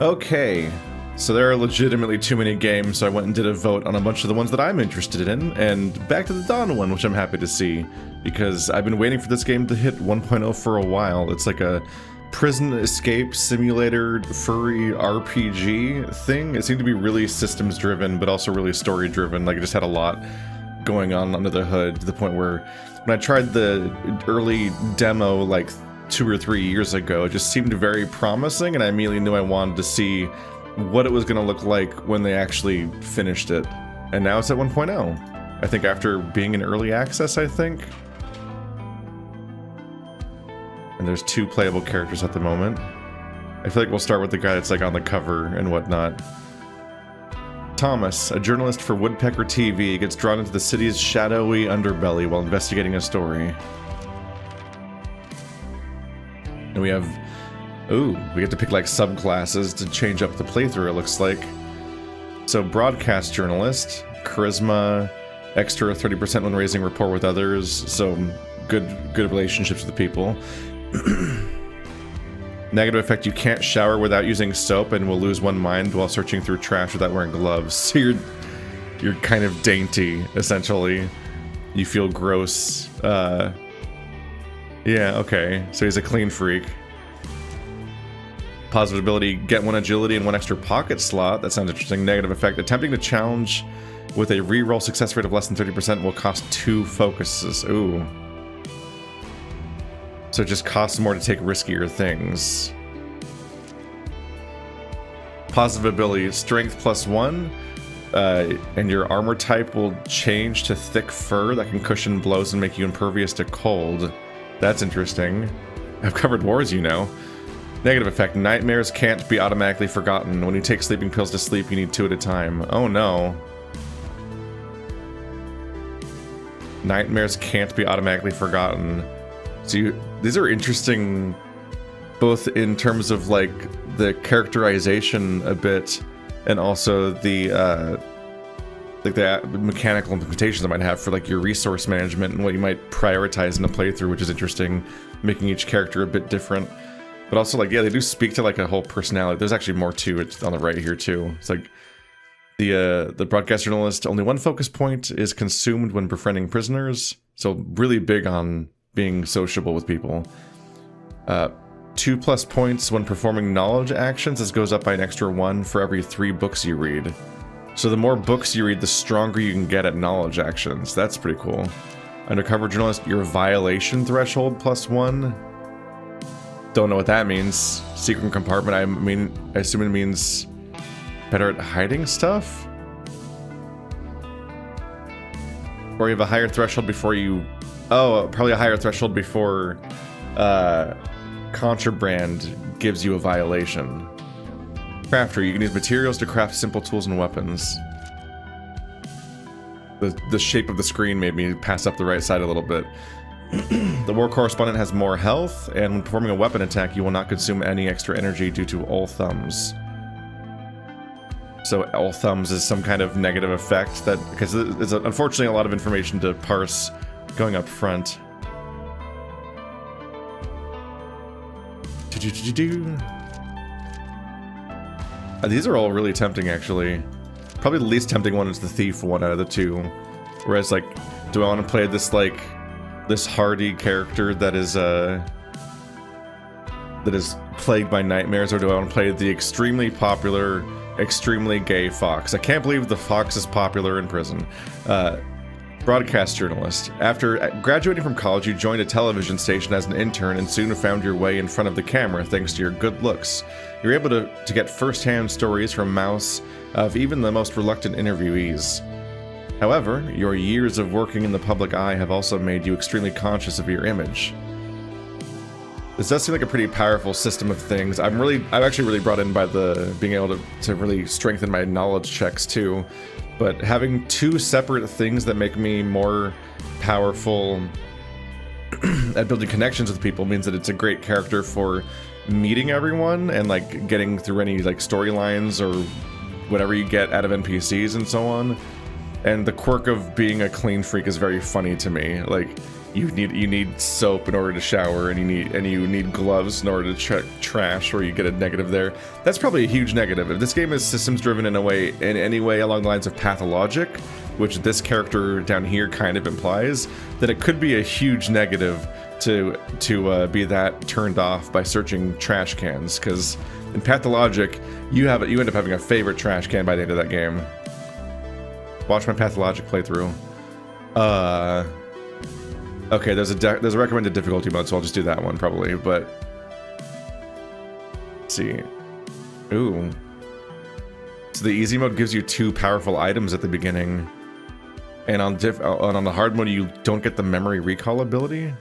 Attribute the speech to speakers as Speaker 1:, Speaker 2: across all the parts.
Speaker 1: Okay, so there are legitimately too many games, so I went and did a vote on a bunch of the ones that I'm interested in, and back to the Dawn one, which I'm happy to see, because I've been waiting for this game to hit 1.0 for a while. It's like a prison escape simulator furry RPG thing. It seemed to be really systems driven, but also really story driven. Like, it just had a lot going on under the hood, to the point where when I tried the early demo like 2 or 3 years ago, it just seemed very promising, and I immediately knew I wanted to see what it was going to look like when they actually finished it. And now it's at 1.0. I think after being in early access, I think. And there's 2 playable characters at the moment. I feel like we'll start with the guy that's like on the cover and whatnot. Thomas, a journalist for Woodpecker TV, gets drawn into the city's shadowy underbelly while investigating a story. And we have... Ooh, we get to pick like subclasses to change up the playthrough, it looks like. So, broadcast journalist, charisma, extra 30% when raising rapport with others, so good relationships with the people. Negative effect, you can't shower without using soap and will lose one mind while searching through trash without wearing gloves. So you're kind of dainty, essentially. You feel gross. Yeah, okay. So he's a clean freak. Positive ability, get 1 agility and 1 extra pocket slot. That sounds interesting. Negative effect, attempting to challenge with a reroll success rate of less than 30% will cost 2 focuses. Ooh. So it just costs more to take riskier things. Positive ability, strength +1, and your armor type will change to thick fur that can cushion blows and make you impervious to cold. That's interesting. I've covered wars, you know. Negative effect, nightmares can't be automatically forgotten. When you take sleeping pills to sleep, you need 2 at a time. Oh no. Nightmares can't be automatically forgotten. So these are interesting, both in terms of like the characterization a bit, and also the like the mechanical implications it might have for like your resource management and what you might prioritize in a playthrough, which is interesting, making each character a bit different. But also, like, yeah, they do speak to like a whole personality. There's actually more to it on the right here too. It's like the broadcast journalist, only 1 focus point is consumed when befriending prisoners. So really big on being sociable with people. 2+ points when performing knowledge actions. This goes up by an extra 1 for every 3 books you read. So the more books you read, the stronger you can get at knowledge actions. That's pretty cool. Undercover journalist, your violation threshold +1. Don't know what that means. Secret compartment, I assume it means better at hiding stuff? Or you have a higher threshold before you... Oh, probably a higher threshold before contraband gives you a violation. Crafter, you can use materials to craft simple tools and weapons. The shape of the screen made me pass up the right side a little bit. The war correspondent has more health, and when performing a weapon attack, you will not consume any extra energy due to all thumbs. So all thumbs is some kind of negative effect that, because there's unfortunately a lot of information to parse going up front. These are all really tempting, actually. Probably the least tempting one is the thief one out of the 2. Whereas, like, do I want to play this, like, this hardy character that is plagued by nightmares, or do I want to play the extremely popular, extremely gay fox? I can't believe the fox is popular in prison. Broadcast journalist. After graduating from college, you joined a television station as an intern and soon found your way in front of the camera thanks to your good looks. You're able to get first-hand stories from mouths of even the most reluctant interviewees. However, your years of working in the public eye have also made you extremely conscious of your image. This does seem like a pretty powerful system of things. I'm actually really brought in by the being able to really strengthen my knowledge checks too. But having 2 separate things that make me more powerful at building connections with people means that it's a great character for meeting everyone and like getting through any like storylines or whatever you get out of NPCs and so on. And the quirk of being a clean freak is very funny to me. Like, you need soap in order to shower, and you need gloves in order to check trash, or you get a negative there. That's probably a huge negative. If this game is systems driven in any way along the lines of pathologic, which this character down here kind of implies, then it could be a huge negative to be that turned off by searching trash cans, because in pathologic you end up having a favorite trash can by the end of that game. Watch my pathologic playthrough. Okay, there's a recommended difficulty mode, so I'll just do that one probably, but let's see. Ooh. So the easy mode gives you 2 powerful items at the beginning, and on the hard mode you don't get the memory recall ability.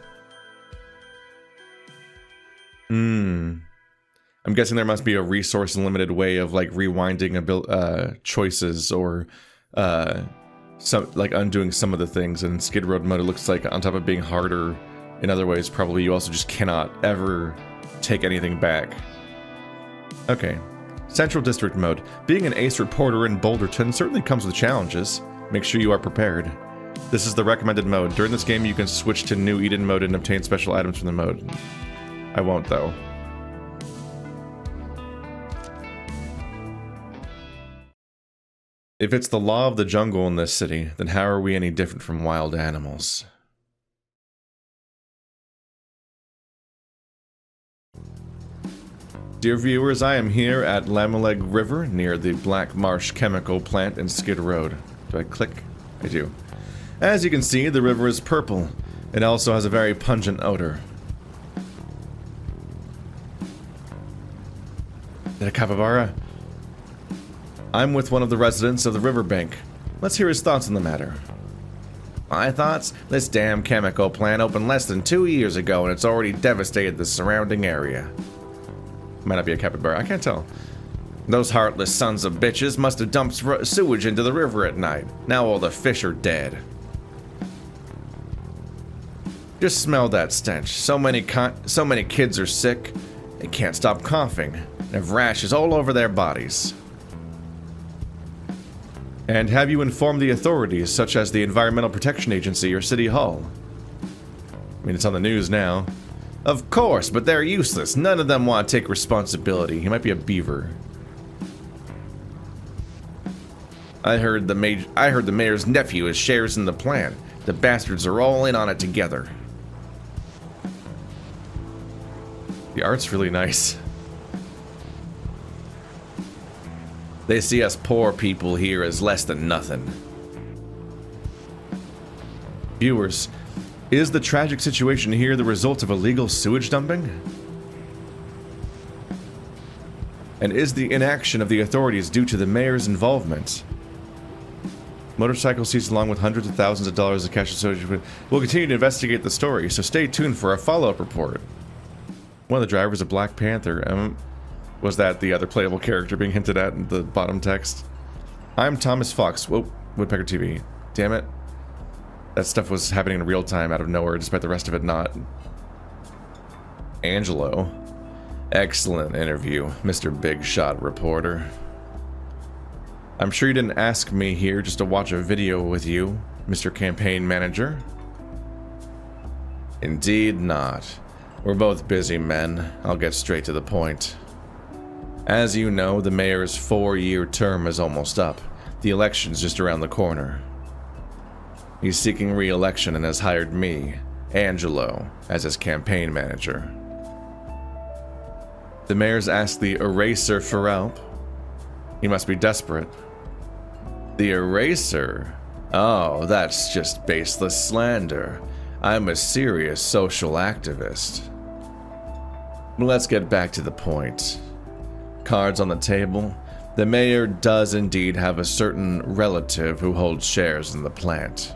Speaker 1: I'm guessing there must be a resource limited way of like rewinding choices, or like undoing some of the things. And in Skid Row mode, it looks like on top of being harder in other ways, probably you also just cannot ever take anything back. Okay. Central District mode. Being an ace reporter in Boulderton certainly comes with challenges. Make sure you are prepared. This is the recommended mode. During this game, you can switch to New Eden mode and obtain special items from the mode. I won't, though. If it's the law of the jungle in this city, then how are we any different from wild animals? Dear viewers, I am here at Lameleg River near the Black Marsh chemical plant in Skid Road. Do I click? I do. As you can see, the river is purple. It also has a very pungent odor. Is that a capybara? I'm with one of the residents of the riverbank. Let's hear his thoughts on the matter. My thoughts? This damn chemical plant opened less than 2 years ago and it's already devastated the surrounding area. Might not be a capybara, I can't tell. Those heartless sons of bitches must have dumped sewage into the river at night. Now all the fish are dead. Just smell that stench. So many kids are sick. They can't stop coughing. They have rashes all over their bodies. And have you informed the authorities, such as the Environmental Protection Agency or City Hall? I mean, it's on the news now. Of course, but they're useless. None of them want to take responsibility. He might be a beaver. I heard the mayor's nephew has shares in the plant. The bastards are all in on it together. The art's really nice. They see us poor people here as less than nothing. Viewers, is the tragic situation here the result of illegal sewage dumping? And is the inaction of the authorities due to the mayor's involvement? Motorcycle seized along with hundreds of thousands of dollars of cash associated with... We'll continue to investigate the story, so stay tuned for a follow-up report. One of the drivers of Black Panther, was that the other playable character being hinted at in the bottom text? I'm Thomas Fox. Whoa, Woodpecker TV. Damn it. That stuff was happening in real time out of nowhere, despite the rest of it not. Angelo. Excellent interview, Mr. Big Shot Reporter. I'm sure you didn't ask me here just to watch a video with you, Mr. Campaign Manager. Indeed not. We're both busy men. I'll get straight to the point. As you know, the mayor's 4-year term is almost up. The election's just around the corner. He's seeking re-election and has hired me, Angelo, as his campaign manager. The mayor's asked the Eraser for help. He must be desperate. The Eraser? Oh, that's just baseless slander. I'm a serious social activist. Let's get back to the point. Cards on the table. The mayor does indeed have a certain relative who holds shares in the plant.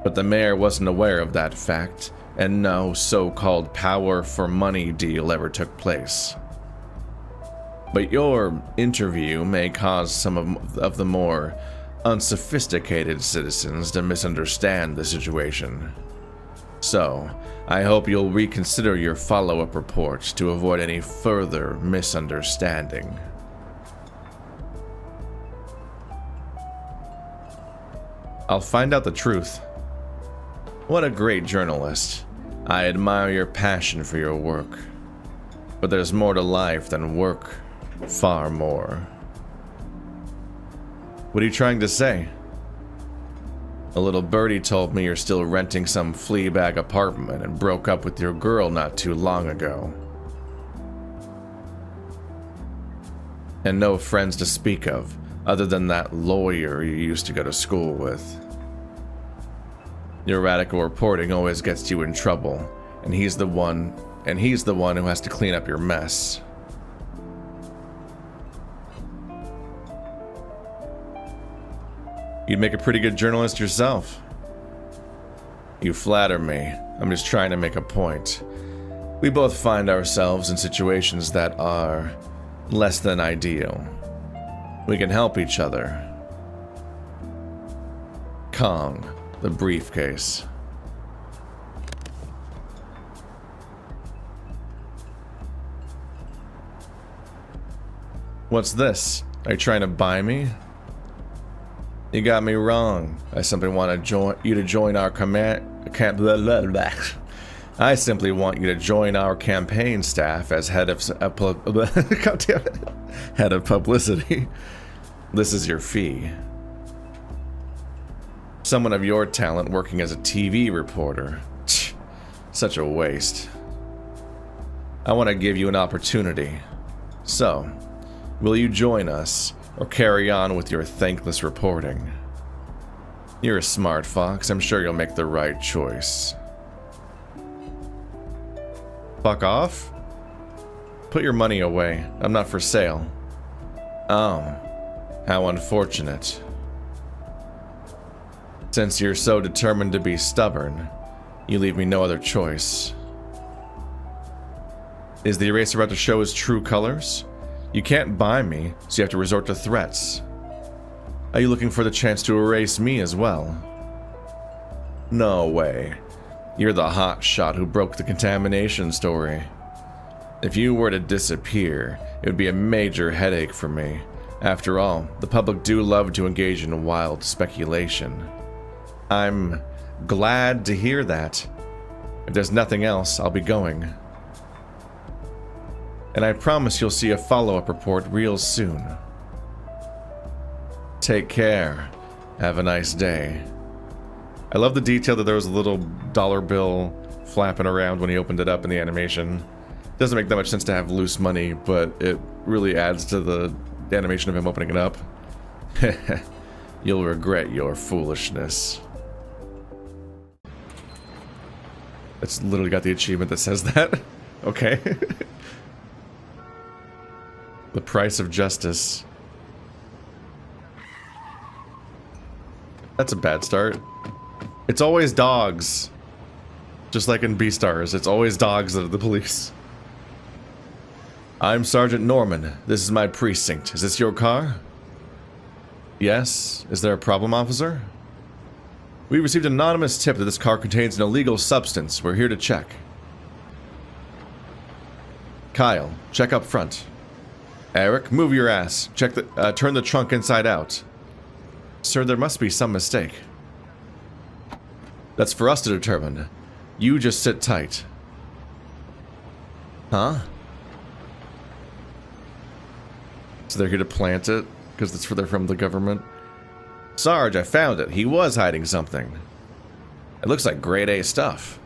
Speaker 1: But the mayor wasn't aware of that fact, and no so-called power for money deal ever took place. But your interview may cause some of the more unsophisticated citizens to misunderstand the situation. So, I hope you'll reconsider your follow-up report to avoid any further misunderstanding. I'll find out the truth. What a great journalist. I admire your passion for your work. But there's more to life than work. Far more. What are you trying to say? A little birdie told me you're still renting some fleabag apartment and broke up with your girl not too long ago. And no friends to speak of, other than that lawyer you used to go to school with. Your radical reporting always gets you in trouble, and he's the one who has to clean up your mess. You'd make a pretty good journalist yourself. You flatter me. I'm just trying to make a point. We both find ourselves in situations that are less than ideal. We can help each other. Kong, the briefcase. What's this? Are you trying to buy me? You got me wrong. I simply want you to join our I simply want you to join our campaign staff as head of head of publicity. This is your fee. Someone of your talent working as a TV reporter. Such a waste. I want to give you an opportunity. So, will you join us? Or carry on with your thankless reporting? You're a smart fox. I'm sure you'll make the right choice. Fuck off? Put your money away. I'm not for sale. Oh, how unfortunate. Since you're so determined to be stubborn, you leave me no other choice. Is the eraser about to show his true colors? You can't buy me, so you have to resort to threats. Are you looking for the chance to erase me as well? No way. You're the hot shot who broke the contamination story. If you were to disappear, it would be a major headache for me. After all, the public do love to engage in wild speculation. I'm glad to hear that. If there's nothing else, I'll be going. And I promise you'll see a follow-up report real soon. Take care. Have a nice day. I love the detail that there was a little dollar bill flapping around when he opened it up in the animation. Doesn't make that much sense to have loose money, but it really adds to the animation of him opening it up. You'll regret your foolishness. It's literally got the achievement that says that. Okay. The price of justice. That's a bad start. It's always dogs. Just like in Beastars, it's always dogs that are the police. I'm Sergeant Norman. This is my precinct. Is this your car? Yes. Is there a problem, officer? We received an anonymous tip that this car contains an illegal substance. We're here to check. Kyle, check up front. Eric, move your ass. Check the, turn the trunk inside out. Sir, there must be some mistake. That's for us to determine. You just sit tight. Huh? So they're here to plant it? Because they're from the government? Sarge, I found it. He was hiding something. It looks like grade A stuff.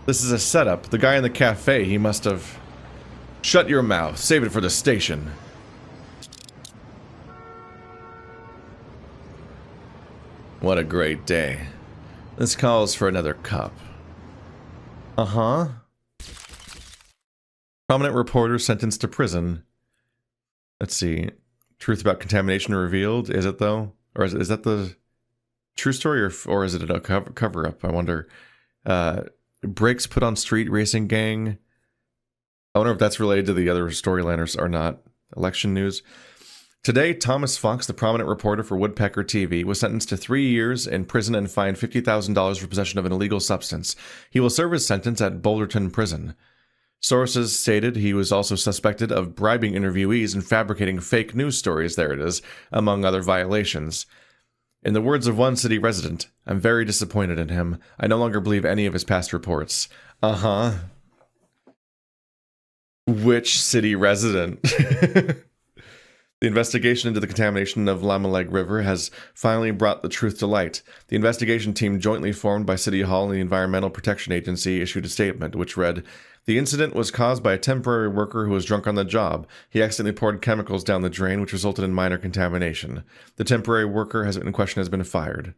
Speaker 1: This is a setup. The guy in the cafe, he must have... Shut your mouth. Save it for the station. What a great day. This calls for another cup. Uh-huh. Prominent reporter sentenced to prison. Let's see. Truth about contamination revealed. Is it, though? Or is that the true story, or is it a cover-up? I wonder. Brakes put on street racing gang. I wonder if that's related to the other storyliners or not. Election news. Today, Thomas Fox, the prominent reporter for Woodpecker TV, was sentenced to 3 years in prison and fined $50,000 for possession of an illegal substance. He will serve his sentence at Boulderton Prison. Sources stated he was also suspected of bribing interviewees and fabricating fake news stories, there it is, among other violations. In the words of one city resident, I'm very disappointed in him. I no longer believe any of his past reports. Uh-huh. Which city resident? The investigation into the contamination of Lamaleg River has finally brought the truth to light. The investigation team jointly formed by City Hall and the Environmental Protection Agency issued a statement, which read, "The incident was caused by a temporary worker who was drunk on the job. He accidentally poured chemicals down the drain, which resulted in minor contamination. The temporary worker in question has been fired."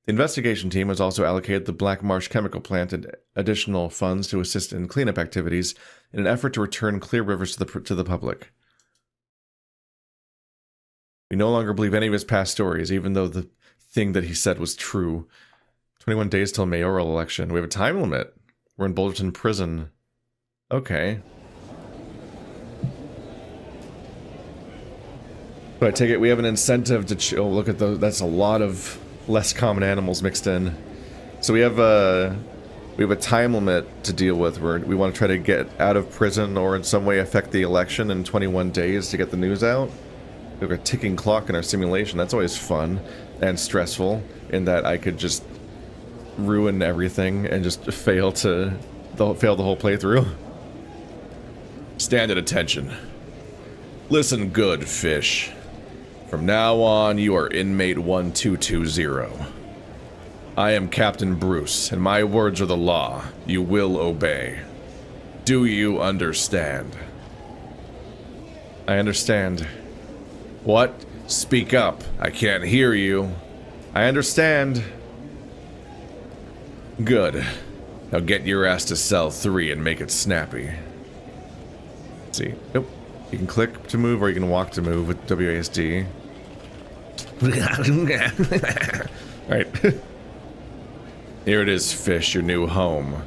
Speaker 1: The investigation team was also allocated the Black Marsh chemical plant and additional funds to assist in cleanup activities in an effort to return clear rivers to the public. We no longer believe any of his past stories, even though the thing that he said was true. 21 days till mayoral election. We have a time limit. We're in Boulderton prison. Okay. But I take it we have an incentive to chill. Look at those. That's a lot of less common animals mixed in. So we have a time limit to deal with where we want to try to get out of prison or in some way affect the election in 21 days to get the news out. We have a ticking clock in our simulation. That's always fun and stressful in that I could just ruin everything and just fail the whole playthrough. Stand at attention. Listen good, fish. From now on, you are inmate 1220. I am Captain Bruce, and my words are the law. You will obey. Do you understand? I understand. What? Speak up. I can't hear you. I understand. Good. Now get your ass to cell 3 and make it snappy. Let's see. Nope. You can click to move or you can walk to move with WASD. Alright. Here it is, fish, your new home.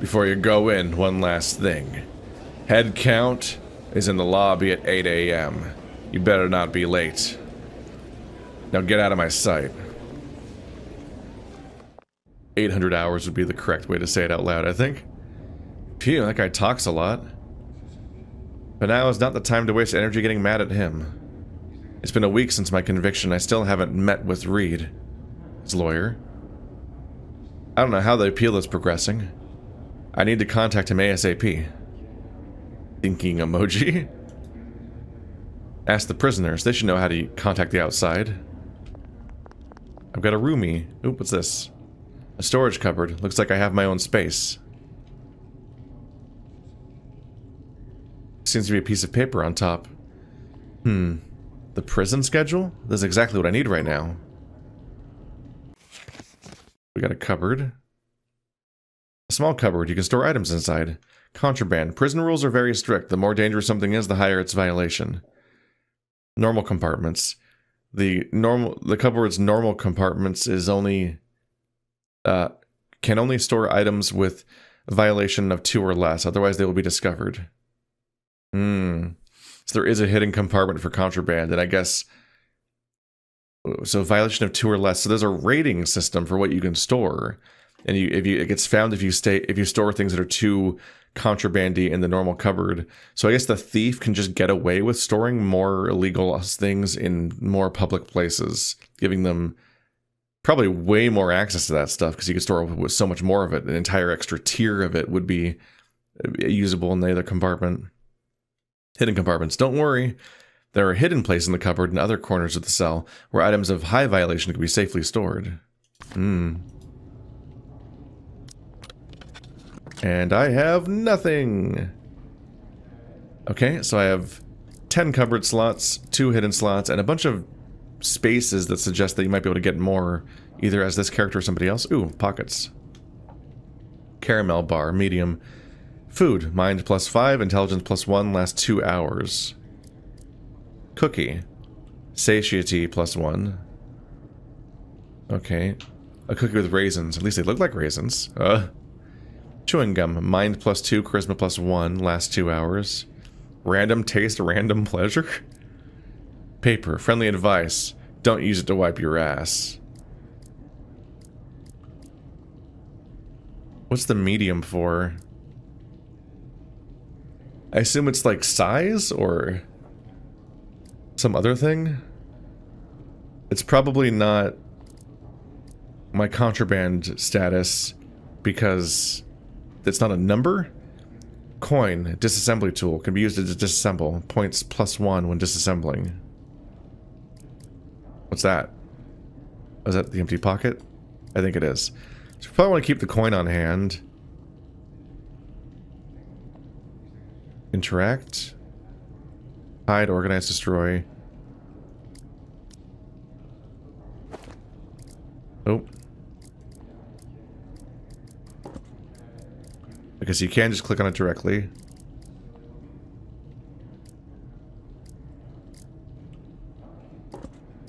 Speaker 1: Before you go in, one last thing. Head count is in the lobby at 8 a.m. You better not be late. Now get out of my sight. 800 hours would be the correct way to say it out loud, I think. Phew, that guy talks a lot. But now is not the time to waste energy getting mad at him. It's been a week since my conviction. I still haven't met with Reed, his lawyer. I don't know how the appeal is progressing. I need to contact him ASAP. Thinking emoji. Ask the prisoners. They should know how to contact the outside. I've got a roomie. Oop, what's this? A storage cupboard. Looks like I have my own space. Seems to be a piece of paper on top. The prison schedule? This is exactly what I need right now. We got a cupboard. A small cupboard. You can store items inside. Contraband. Prison rules are very strict. The more dangerous something is, the higher its violation. Normal compartments. The cupboard's normal compartments is only can only store items with a violation of 2 or less, otherwise they will be discovered. So there is a hidden compartment for contraband, and I guess so violation of 2 or less. So there's a rating system for what you can store, and it gets found if you store things that are too contrabandy in the normal cupboard. So I guess the thief can just get away with storing more illegal things in more public places, giving them probably way more access to that stuff because you can store with so much more of it. An entire extra tier of it would be usable in the other compartment. Hidden compartments. Don't worry. There are hidden places in the cupboard and other corners of the cell where items of high violation can be safely stored. And I have nothing. Okay, so I have 10 cupboard slots, 2 hidden slots, and a bunch of spaces that suggest that you might be able to get more, either as this character or somebody else. Ooh, pockets. Caramel bar, medium. Food, mind +5, intelligence +1, lasts 2 hours. Cookie. Satiety +1. Okay. A cookie with raisins. At least they look like raisins. Chewing gum, mind +2, charisma +1, lasts 2 hours. Random taste, random pleasure. Paper, friendly advice. Don't use it to wipe your ass. What's the medium for? I assume it's like size or some other thing? It's probably not my contraband status because it's not a number. Coin, disassembly tool, can be used to disassemble. Points +1 when disassembling. What's that? Is that the empty pocket? I think it is. So we probably want to keep the coin on hand. Interact. Hide, organize, destroy. Oh. Because you can just click on it directly.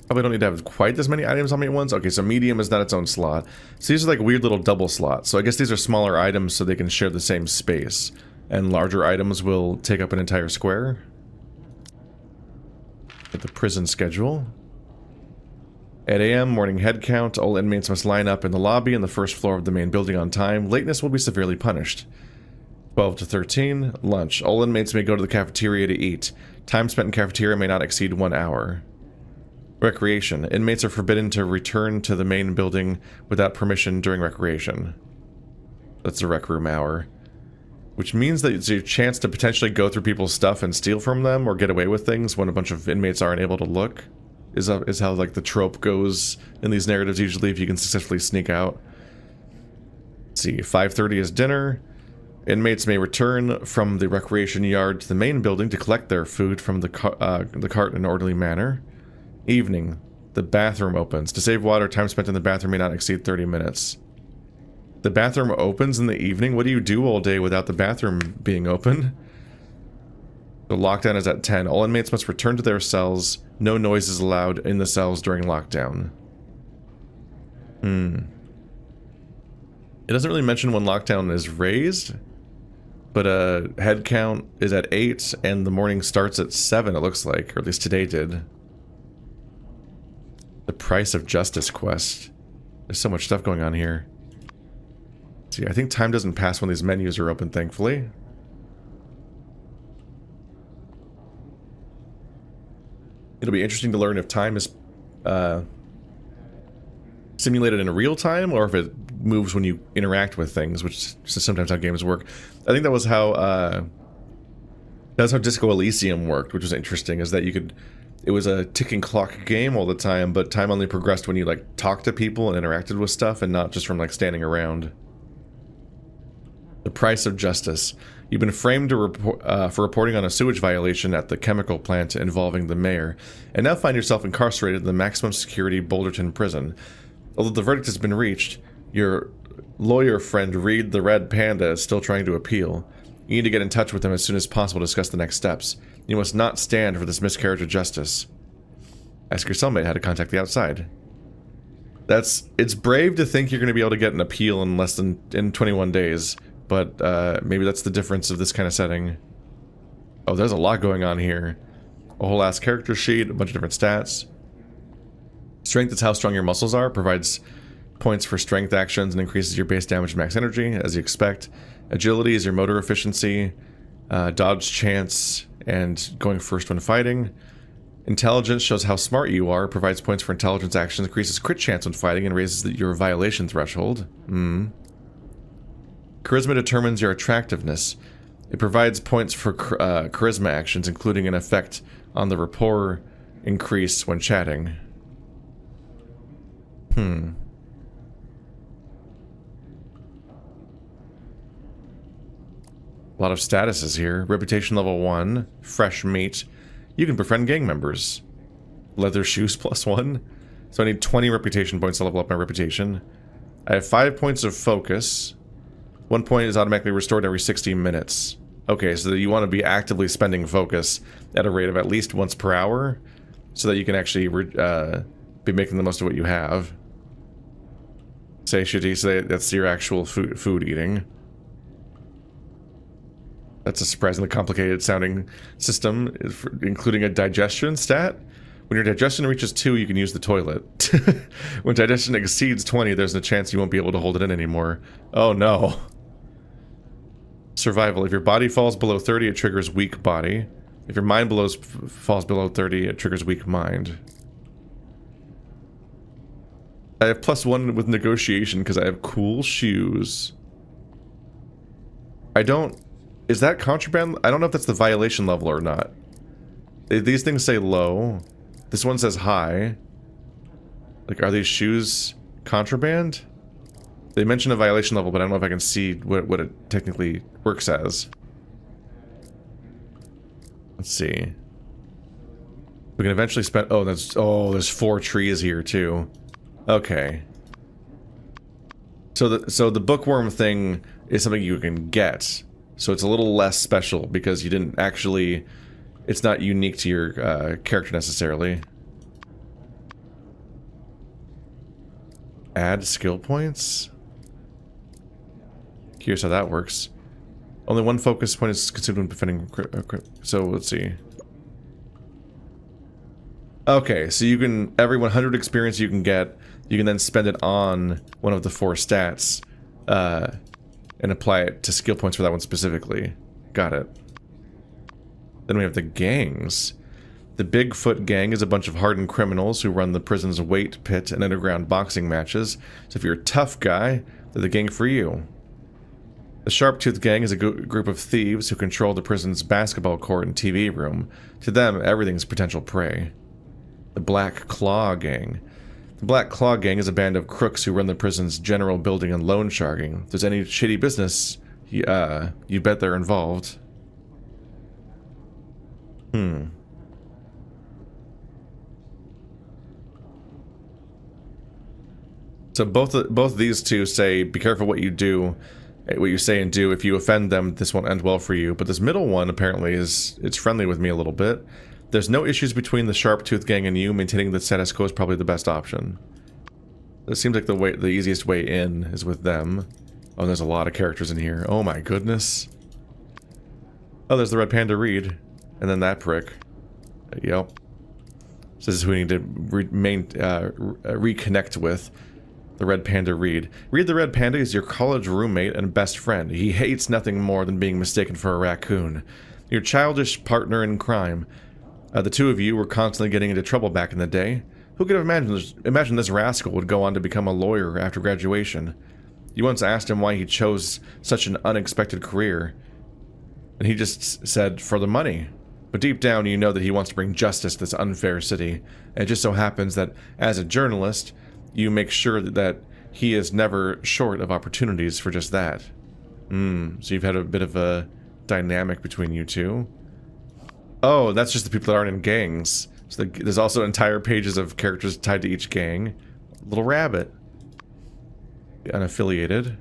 Speaker 1: Probably don't need to have quite as many items on me at once. Okay, so medium is not its own slot. So these are like weird little double slots. So I guess these are smaller items so they can share the same space. And larger items will take up an entire square. Get the prison schedule. 8 a.m. morning head count. All inmates must line up in the lobby and the first floor of the main building on time. Lateness will be severely punished. 12 to 13. Lunch. All inmates may go to the cafeteria to eat. Time spent in cafeteria may not exceed 1 hour. Recreation. Inmates are forbidden to return to the main building without permission during recreation. That's the rec room hour. Which means that it's your chance to potentially go through people's stuff and steal from them or get away with things when a bunch of inmates aren't able to look. Is how like the trope goes in these narratives usually, if you can successfully sneak out. Let's see, 5:30 is dinner. Inmates may return from the recreation yard to the main building to collect their food from the cart in an orderly manner. Evening, the bathroom opens. To save water, time spent in the bathroom may not exceed 30 minutes. The bathroom opens in the evening? What do you do all day without the bathroom being open? The lockdown is at 10. All inmates must return to their cells. No noise is allowed in the cells during lockdown. It doesn't really mention when lockdown is raised, but head count is at 8 and the morning starts at 7, it looks like, or at least today did. The price of justice quest. There's so much stuff going on here. See, I think time doesn't pass when these menus are open, thankfully. It'll be interesting to learn if time is simulated in real time or if it moves when you interact with things, which is sometimes how games work. I think that was how Disco Elysium worked, which was interesting, is that you could... It was a ticking clock game all the time, but time only progressed when you like talked to people and interacted with stuff and not just from like standing around. The price of justice. You've been framed to for reporting on a sewage violation at the chemical plant involving the mayor, and now find yourself incarcerated in the maximum security Boulderton prison. Although the verdict has been reached, your lawyer friend Reed the Red Panda is still trying to appeal. You need to get in touch with him as soon as possible to discuss the next steps. You must not stand for this miscarriage of justice. Ask your cellmate how to contact the outside. It's brave to think you're going to be able to get an appeal in less than 21 days, but maybe that's the difference of this kind of setting. Oh, there's a lot going on here. A whole ass character sheet, a bunch of different stats. Strength is how strong your muscles are, provides points for strength actions and increases your base damage and max energy, as you expect. Agility is your motor efficiency, dodge chance, and going first when fighting. Intelligence shows how smart you are, provides points for intelligence actions, increases crit chance when fighting, and raises your violation threshold. Charisma determines your attractiveness. It provides points for charisma actions, including an effect on the rapport increase when chatting. A lot of statuses here. Reputation level 1. Fresh meat. You can befriend gang members. Leather shoes +1. So I need 20 reputation points to level up my reputation. I have 5 points of focus. 1 point is automatically restored every 60 minutes. Okay, so you want to be actively spending focus at a rate of at least once per hour, so that you can actually be making the most of what you have. Satiety, so that's your actual food eating. That's a surprisingly complicated sounding system, including a digestion stat. When your digestion reaches 2, you can use the toilet. When digestion exceeds 20, there's a chance you won't be able to hold it in anymore. Oh no. Survival. If your body falls below 30, it triggers weak body. If your mind falls below 30, it triggers weak mind. I have +1 with negotiation because I have cool shoes. I don't... Is that contraband? I don't know if that's the violation level or not. These things say low. This one says high. Like, are these shoes contraband? They mention a violation level, but I don't know if I can see what it technically works as. Let's see. We can eventually spend... Oh, there's 4 trees here, too. Okay. So the bookworm thing is something you can get. So it's a little less special because you didn't actually... It's not unique to your character necessarily. Add skill points? Here's how that works. Only 1 focus point is consumed when defending... So, let's see. Okay, so you can... Every 100 experience you can get, you can then spend it on one of the 4 stats. And apply it to skill points for that one specifically. Got it. Then we have the gangs. The Bigfoot Gang is a bunch of hardened criminals who run the prison's weight pit and underground boxing matches. So if you're a tough guy, they're the gang for you. The Sharptooth Gang is a group of thieves who control the prison's basketball court and TV room. To them, everything's potential prey. The Black Claw Gang. The Black Claw Gang is a band of crooks who run the prison's general building and loan sharking. If there's any shady business, you bet they're involved. So both these two say, be careful what you do, what you say and do. If you offend them, this won't end well for you. But this middle one apparently it's friendly with me a little bit. There's no issues between the Sharptooth Gang and you. Maintaining the status quo is probably the best option. It seems like the easiest way in is with them. Oh, there's a lot of characters in here. Oh my goodness. Oh, there's the Red Panda Reed. And then that prick. Yep. So this is who we need to reconnect with. The Red Panda Reed. Reed the Red Panda is your college roommate and best friend. He hates nothing more than being mistaken for a raccoon. Your childish partner in crime. The two of you were constantly getting into trouble back in the day. Who could have imagined this rascal would go on to become a lawyer after graduation? You once asked him why he chose such an unexpected career. And he just said, for the money. But deep down you know that he wants to bring justice to this unfair city. And it just so happens that, as a journalist, you make sure that he is never short of opportunities for just that. So you've had a bit of a dynamic between you two. Oh, that's just the people that aren't in gangs. So there's also entire pages of characters tied to each gang. Little rabbit. Unaffiliated.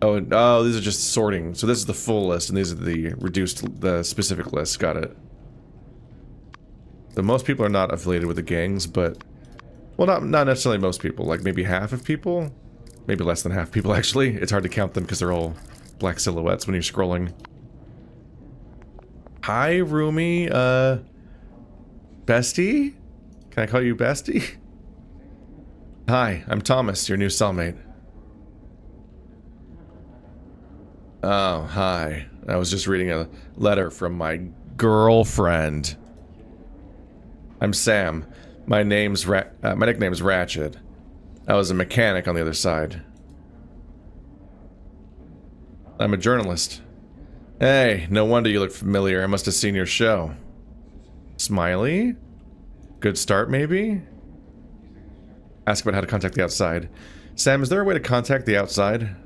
Speaker 1: Oh, these are just sorting. So this is the full list, and these are the specific lists. Got it. So most people are not affiliated with the gangs, but... Well, not necessarily most people. Like, maybe half of people? Maybe less than half people, actually. It's hard to count them because they're all black silhouettes when you're scrolling. Hi, Rumi. Bestie? Can I call you Bestie? Hi, I'm Thomas, your new cellmate. Oh, hi. I was just reading a letter from my girlfriend. I'm Sam. My nickname's Ratchet. I was a mechanic on the other side. I'm a journalist. Hey, no wonder you look familiar. I must have seen your show. Smiley? Good start, maybe? Ask about how to contact the outside. Sam, is there a way to contact the outside?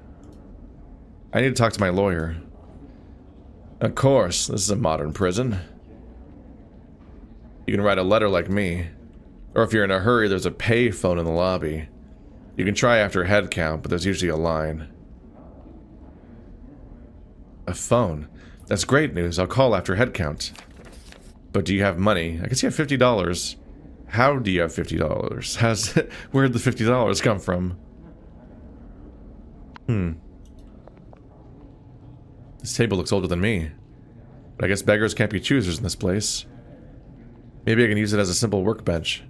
Speaker 1: I need to talk to my lawyer. Of course, this is a modern prison. You can write a letter like me. Or if you're in a hurry, there's a pay phone in the lobby. You can try after headcount, but there's usually a line. A phone. That's great news. I'll call after headcount. But do you have money? I guess you have $50. How do you have $50? Where'd the $50 come from? This table looks older than me. But I guess beggars can't be choosers in this place. Maybe I can use it as a simple workbench.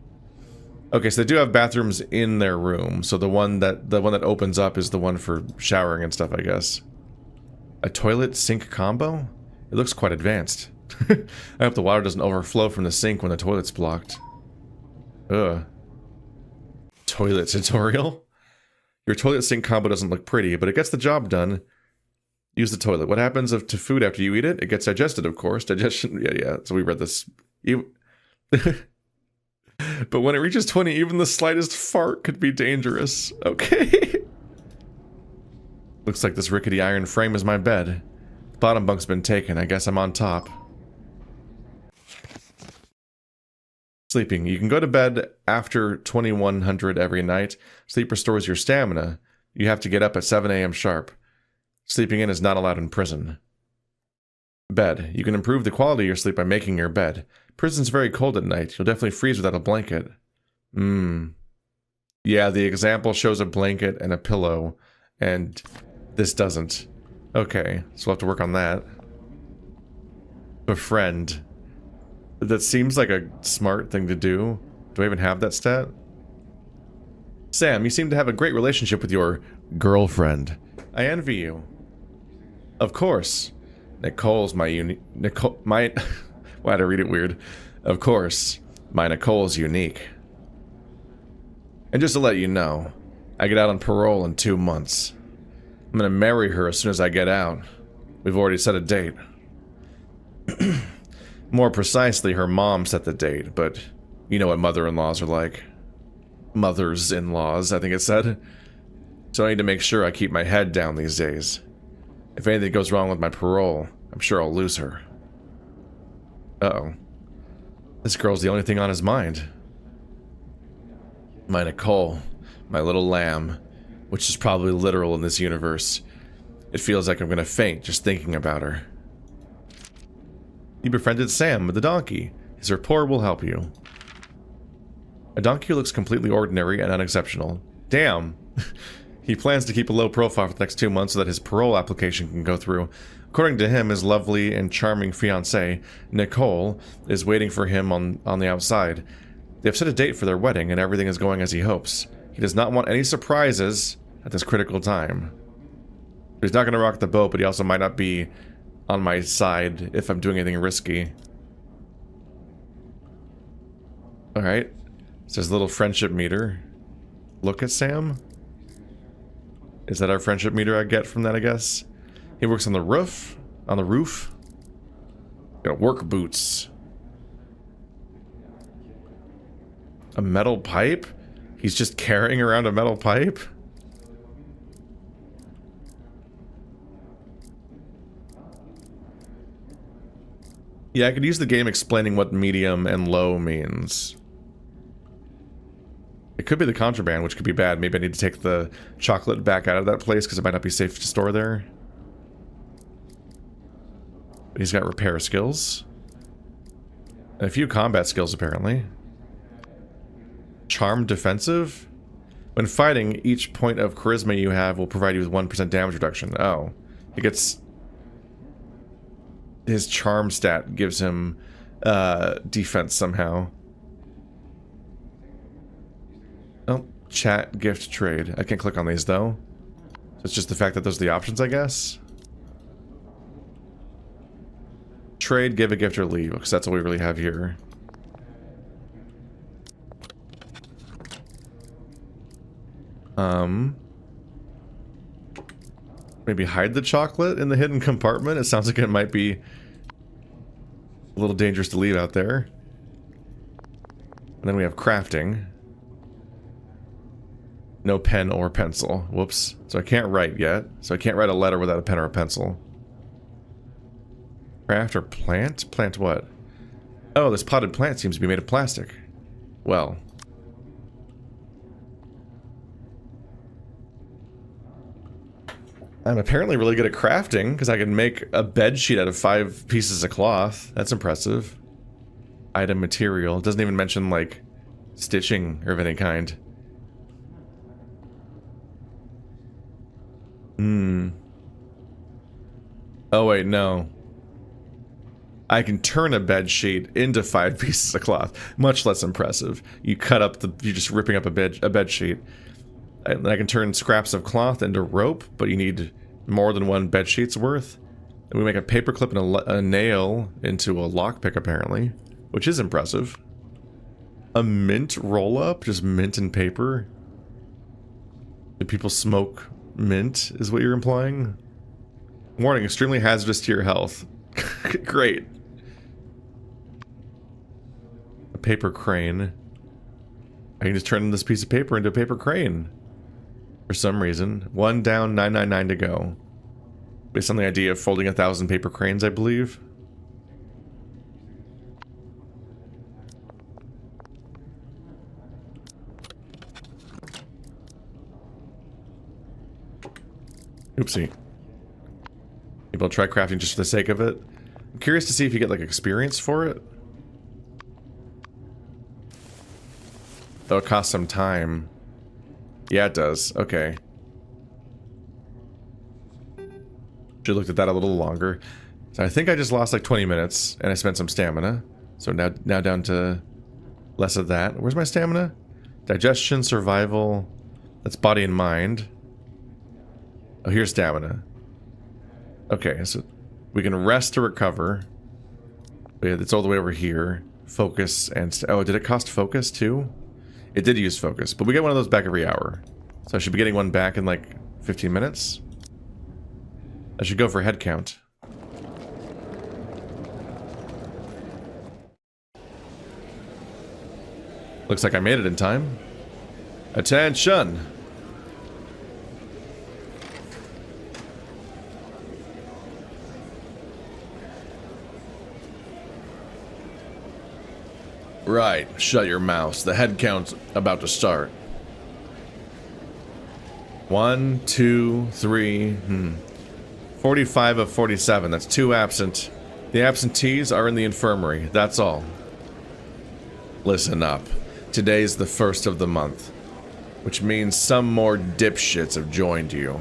Speaker 1: Okay, so they do have bathrooms in their room. So the one that opens up is the one for showering and stuff, I guess. A toilet sink combo? It looks quite advanced. I hope the water doesn't overflow from the sink when the toilet's blocked. Ugh. Toilet tutorial. Your toilet sink combo doesn't look pretty, but it gets the job done. Use the toilet. What happens to food after you eat it? It gets digested, of course. Digestion, yeah. So we read this. But when it reaches 20, even the slightest fart could be dangerous. Okay. Looks like this rickety iron frame is my bed. The bottom bunk's been taken. I guess I'm on top. Sleeping. You can go to bed after 2100 every night. Sleep restores your stamina. You have to get up at 7 a.m. sharp. Sleeping in is not allowed in prison. Bed. You can improve the quality of your sleep by making your bed. Prison's very cold at night. You'll definitely freeze without a blanket. Yeah, the example shows a blanket and a pillow, and this doesn't. Okay, so we'll have to work on that. Befriend. That seems like a smart thing to do. Do I even have that stat? Sam, you seem to have a great relationship with your girlfriend. I envy you. Of course. Nicole's my why did I read it weird? Of course, my Nicole's unique. And just to let you know, I get out on parole in 2 months. I'm gonna marry her as soon as I get out. We've already set a date. More precisely, her mom set the date, but you know what mother-in-laws are like. Mothers-in-laws, I think it said. So I need to make sure I keep my head down these days. If anything goes wrong with my parole, I'm sure I'll lose her. Uh-oh. This girl's the only thing on his mind. My Nicole, my little lamb, which is probably literal in this universe. It feels like I'm gonna faint just thinking about her. You befriended Sam with the donkey. His rapport will help you. A donkey looks completely ordinary and unexceptional. Damn! He plans to keep a low profile for the next 2 months so that his parole application can go through. According to him, his lovely and charming fiancée, Nicole, is waiting for him on the outside. They have set a date for their wedding and everything is going as he hopes. He does not want any surprises at this critical time. He's not going to rock the boat, but he also might not be on my side if I'm doing anything risky. Alright. So there's a little friendship meter. Look at Sam. Is that our friendship meter I get from that, I guess? He works on the roof. On the roof. Got work boots. A metal pipe? He's just carrying around a metal pipe? Yeah, I could use the game explaining what medium and low means. It could be the contraband, which could be bad. Maybe I need to take the chocolate back out of that place because it might not be safe to store there. But he's got repair skills. And a few combat skills, apparently. Charm defensive? When fighting, each point of charisma you have will provide you with 1% damage reduction. Oh. It gets... His charm stat gives him defense somehow. Oh, chat, gift, trade. I can't click on these though. So it's just the fact that those are the options, I guess. Trade, give a gift, or leave, because that's all we really have here. Maybe hide the chocolate in the hidden compartment. It sounds like it might be a little dangerous to leave out there. And then we have crafting. No pen or pencil. Whoops. So I can't write yet. So I can't write a letter without a pen or a pencil. Craft or plant? Plant what? Oh, this potted plant seems to be made of plastic. Well. I'm apparently really good at crafting, because I can make a bed sheet out of 5 pieces of cloth. That's impressive. Item material. It doesn't even mention, like, stitching or of any kind. Oh wait, no. I can turn a bed sheet into 5 pieces of cloth. Much less impressive. You cut up the... You're just ripping up a bed sheet. I can turn scraps of cloth into rope, but you need more than 1 bed sheet's worth. And we make a paperclip and a nail into a lockpick, apparently, which is impressive. A mint roll-up? Just mint and paper? Do people smoke mint, is what you're implying? Warning, extremely hazardous to your health. Great. A paper crane. I can just turn this piece of paper into a paper crane. For some reason. 1 down, 999 to go. Based on the idea of folding 1,000 paper cranes, I believe. Oopsie. Maybe I'll try crafting just for the sake of it. I'm curious to see if you get like experience for it. Though it costs some time. Yeah, it does. Okay. Should have looked at that a little longer. So I think I just lost like 20 minutes and I spent some stamina. So now down to less of that. Where's my stamina? Digestion, survival. That's body and mind. Oh, here's stamina. Okay, so we can rest to recover. Yeah, it's all the way over here. Focus and... oh, did it cost focus too? It did use focus, but we get one of those back every hour. So I should be getting one back in like 15 minutes. I should go for head count. Looks like I made it in time. Attention! Right, shut your mouth. The head count's about to start. 1, 2, 3, 45 of 47. That's 2 absent. The absentees are in the infirmary, that's all. Listen up. Today's the 1st of the month, which means some more dipshits have joined you.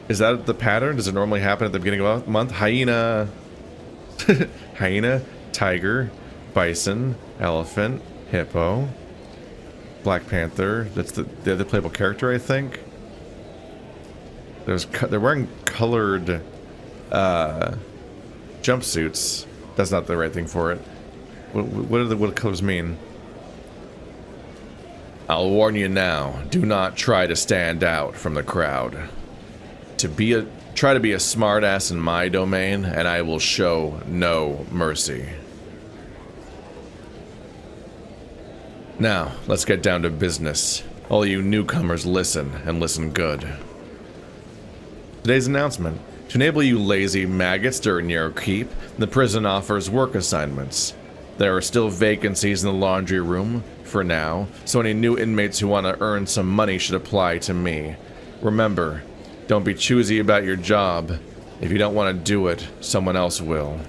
Speaker 1: Is that the pattern? Does it normally happen at the beginning of a month? Hyena. Hyena, tiger, bison, elephant, hippo, Black Panther. That's the other playable character, I think. They're wearing colored jumpsuits. That's not the right thing for it. What do the colors mean? I'll warn you now. Do not try to stand out from the crowd. Try to be a smartass in my domain, and I will show no mercy. Now, let's get down to business. All you newcomers listen, and listen good. Today's announcement. To enable you lazy maggots during your keep, the prison offers work assignments. There are still vacancies in the laundry room, for now, so any new inmates who want to earn some money should apply to me. Remember, don't be choosy about your job. If you don't want to do it, someone else will.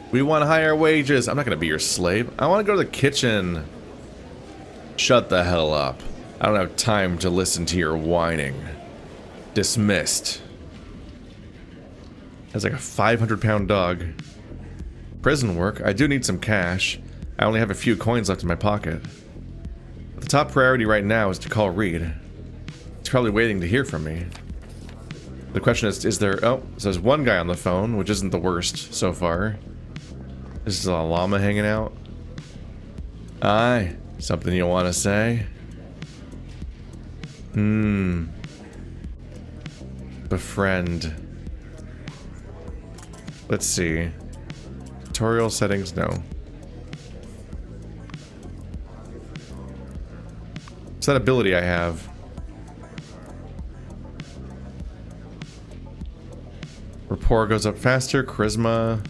Speaker 1: We want higher wages. I'm not going to be your slave. I want to go to the kitchen. Shut the hell up. I don't have time to listen to your whining. Dismissed. That's like a 500-pound dog. Prison work. I do need some cash. I only have a few coins left in my pocket. But the top priority right now is to call Reed. He's probably waiting to hear from me. The question is there... oh, so there's one guy on the phone, which isn't the worst so far. This is a llama hanging out. Aye. Something you want to say? Befriend. Let's see. Tutorial settings, no. What's that ability I have? Rapport goes up faster, charisma.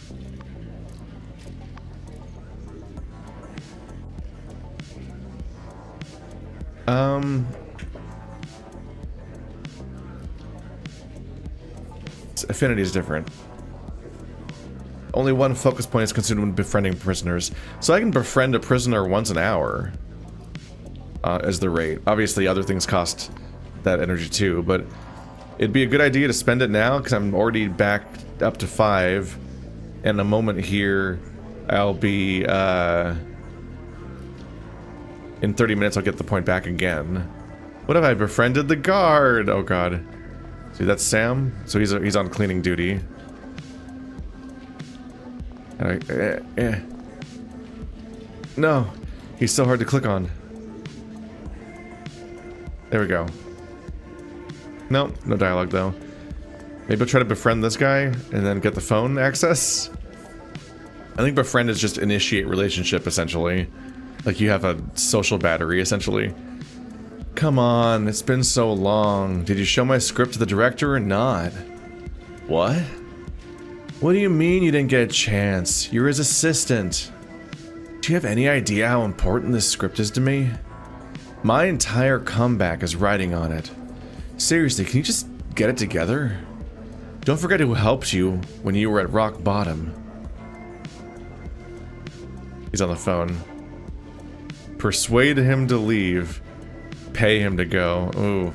Speaker 1: Affinity is different. Only one focus point is consumed when befriending prisoners. So I can befriend a prisoner once an hour. As the rate. Obviously other things cost that energy too, but it'd be a good idea to spend it now because I'm already back up to 5. In a moment here, I'll be, in 30 minutes I'll get the point back again. What have I befriended? The guard! Oh god. See, that's Sam. So he's on cleaning duty. No, he's so hard to click on. There we go. Nope, no dialogue though. Maybe I'll try to befriend this guy and then get the phone access. I think befriend is just initiate relationship, essentially. Like you have a social battery, essentially. Come on, it's been so long. Did you show my script to the director or not? What? What do you mean you didn't get a chance? You're his assistant. Do you have any idea how important this script is to me? My entire comeback is riding on it. Seriously, can you just get it together? Don't forget who helped you when you were at rock bottom. He's on the phone. Persuade him to leave. Pay him to go. Ooh.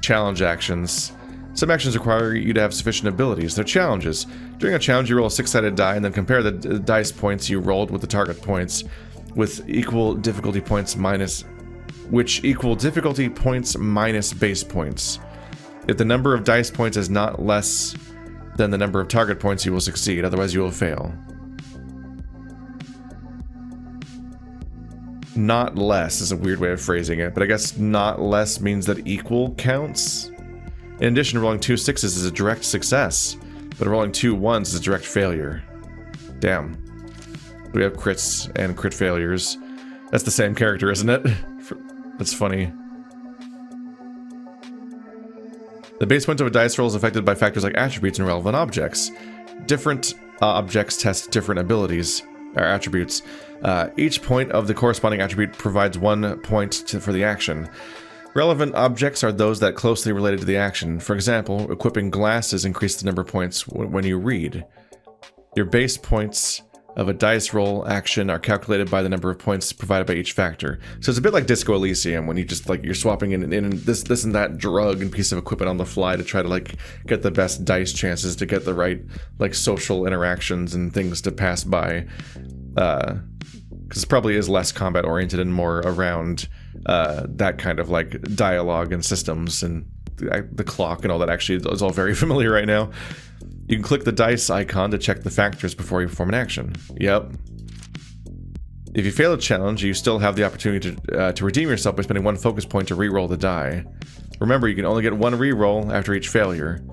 Speaker 1: Challenge actions. Some actions require you to have sufficient abilities. They're challenges. During a challenge, you roll a 6-sided die and then compare the dice points you rolled with the target points with equal difficulty points minus base points. If the number of dice points is not less than the number of target points, you will succeed. Otherwise, you will fail. Not less is a weird way of phrasing it, but I guess not less means that equal counts. In addition, rolling 2 6s is a direct success, but rolling 2 1s is a direct failure. Damn. We have crits and crit failures. That's the same character, isn't it? That's funny. The base point of a dice roll is affected by factors like attributes and relevant objects. Different objects test different abilities, or attributes. Each point of the corresponding attribute provides 1 point for the action. Relevant objects are those that closely related to the action. For example, equipping glasses increases the number of points when you read. Your base points of a dice roll action are calculated by the number of points provided by each factor. So it's a bit like Disco Elysium when you just like you're swapping in this and that drug and piece of equipment on the fly to try to like get the best dice chances to get the right like social interactions and things to pass by. Because it probably is less combat oriented and more around that kind of like dialogue and systems, and the clock and all that actually is all very familiar right now. You can click the dice icon to check the factors before you perform an action. Yep. If you fail a challenge, you still have the opportunity to redeem yourself by spending 1 focus point to re-roll the die. Remember, you can only get 1 re-roll after each failure.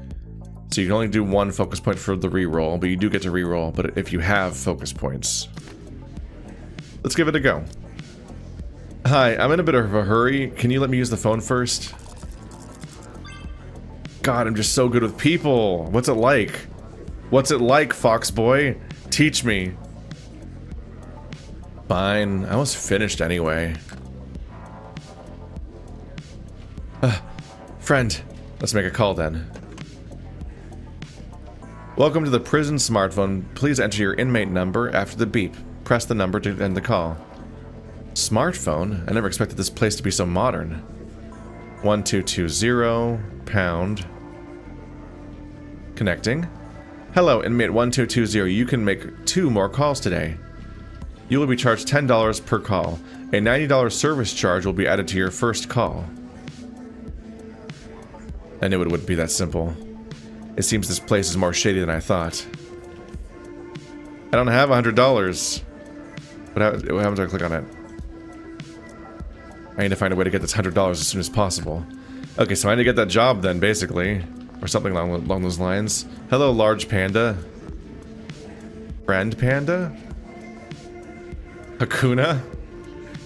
Speaker 1: So you can only do 1 focus point for the re-roll, but you do get to re-roll, but if you have focus points. Let's give it a go. Hi, I'm in a bit of a hurry. Can you let me use the phone first? God, I'm just so good with people. What's it like? What's it like, Fox Boy? Teach me. Fine. I was finished anyway. Friend, let's make a call then. Welcome to the prison smartphone. Please enter your inmate number after the beep. Press the number to end the call. Smartphone? I never expected this place to be so modern. 1220 pound. Connecting. Hello, inmate 1220. You can make 2 more calls today. You will be charged $10 per call. A $90 service charge will be added to your first call. I knew it wouldn't be that simple. It seems this place is more shady than I thought. I don't have $100. What happens when I click on it? I need to find a way to get this $100 as soon as possible. Okay, so I need to get that job then, basically. Or something along those lines. Hello, large panda. Friend panda? Hakuna?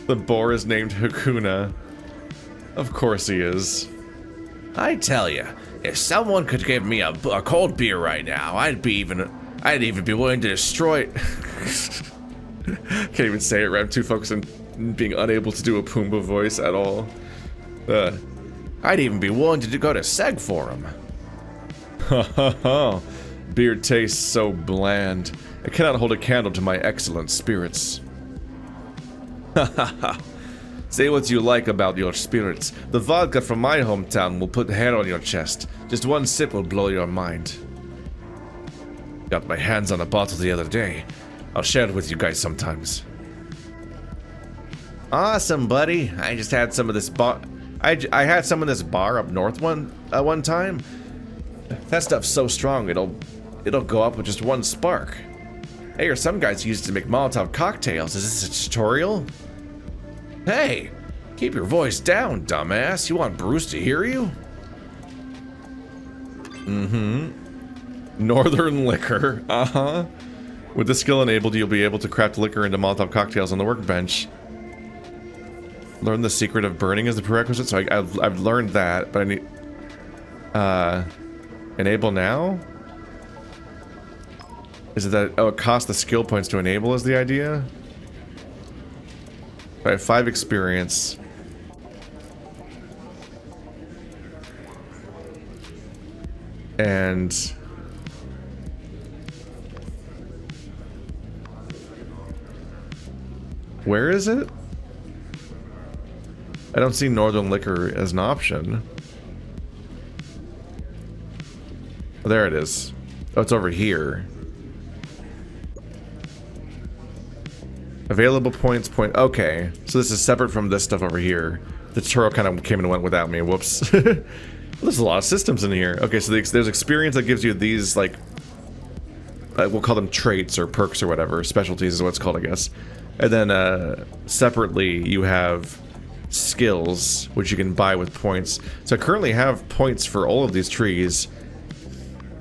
Speaker 1: The boar is named Hakuna. Of course he is.
Speaker 2: I tell you, if someone could give me a cold beer right now, I'd even be willing to destroy it.
Speaker 1: Can't even say it right. I'm too focused on being unable to do a Pumbaa voice at all.
Speaker 2: I'd even be willing to go to Seg for him.
Speaker 1: Ha ha ha. Beer tastes so bland. It cannot hold a candle to my excellent spirits.
Speaker 2: Ha ha ha. Say what you like about your spirits. The vodka from my hometown will put hair on your chest. Just 1 sip will blow your mind. Got my hands on a bottle the other day. I'll share it with you guys sometimes.
Speaker 1: Awesome, buddy. I just had some of this bar. I had some of this bar up north one time. That stuff's so strong it'll go up with just 1 spark. Hey, or some guys use it to make Molotov cocktails. Is this a tutorial?
Speaker 2: Hey, Keep your voice down, dumbass. You want Bruce to hear you?
Speaker 1: Northern liquor. With the skill enabled, you'll be able to craft liquor into Molotov cocktails on the workbench. Learn the secret of burning as the prerequisite. So I've learned that, but I need... enable now? Is it that... Oh, it costs the skill points to enable is the idea? I have 5 experience. And... where is it? I don't see Northern Liquor as an option. Oh, there it is. Oh, it's over here. Available points, okay. So this is separate from this stuff over here. The tutorial kind of came and went without me. Whoops. There's a lot of systems in here. Okay, so there's experience that gives you these, like... we'll call them traits or perks or whatever. Specialties is what it's called, I guess. And then, separately, you have skills, which you can buy with points. So I currently have points for all of these trees.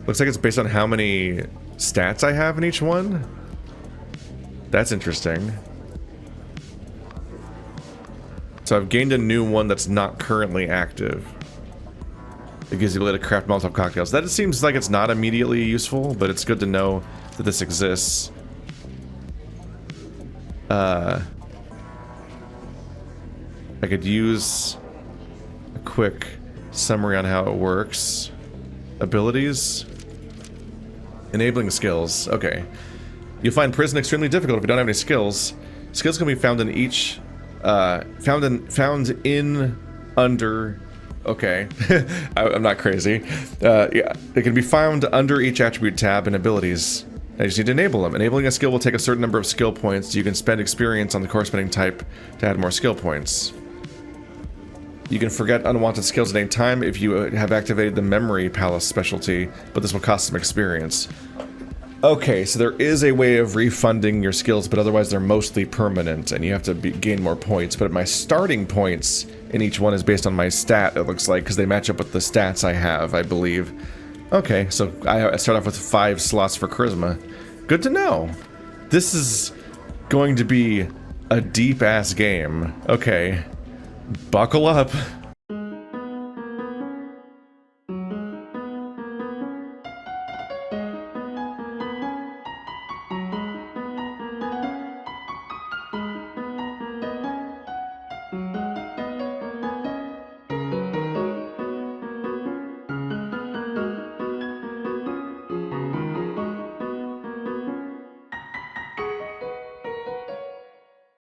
Speaker 1: Looks like it's based on how many stats I have in each one. That's interesting. So I've gained a new one that's not currently active. It gives you the ability to craft Molotov cocktails. That seems like it's not immediately useful, but it's good to know that this exists. I could use a quick summary on how it works. Abilities. Enabling skills. Okay. You'll find prison extremely difficult if you don't have any skills. Skills can be found in each... found in, under... Okay. I'm not crazy. Yeah. They can be found under each attribute tab in abilities. I just need to enable them. Enabling a skill will take a certain number of skill points. You can spend experience on the corresponding type to add more skill points. You can forget unwanted skills at any time if you have activated the Memory Palace specialty, but this will cost some experience. Okay, so there is a way of refunding your skills, but otherwise they're mostly permanent, and you have to gain more points. But my starting points in each one is based on my stat, it looks like, because they match up with the stats I have, I believe. Okay, so I start off with 5 slots for Charisma. Good to know. This is going to be a deep-ass game. Okay. Buckle up.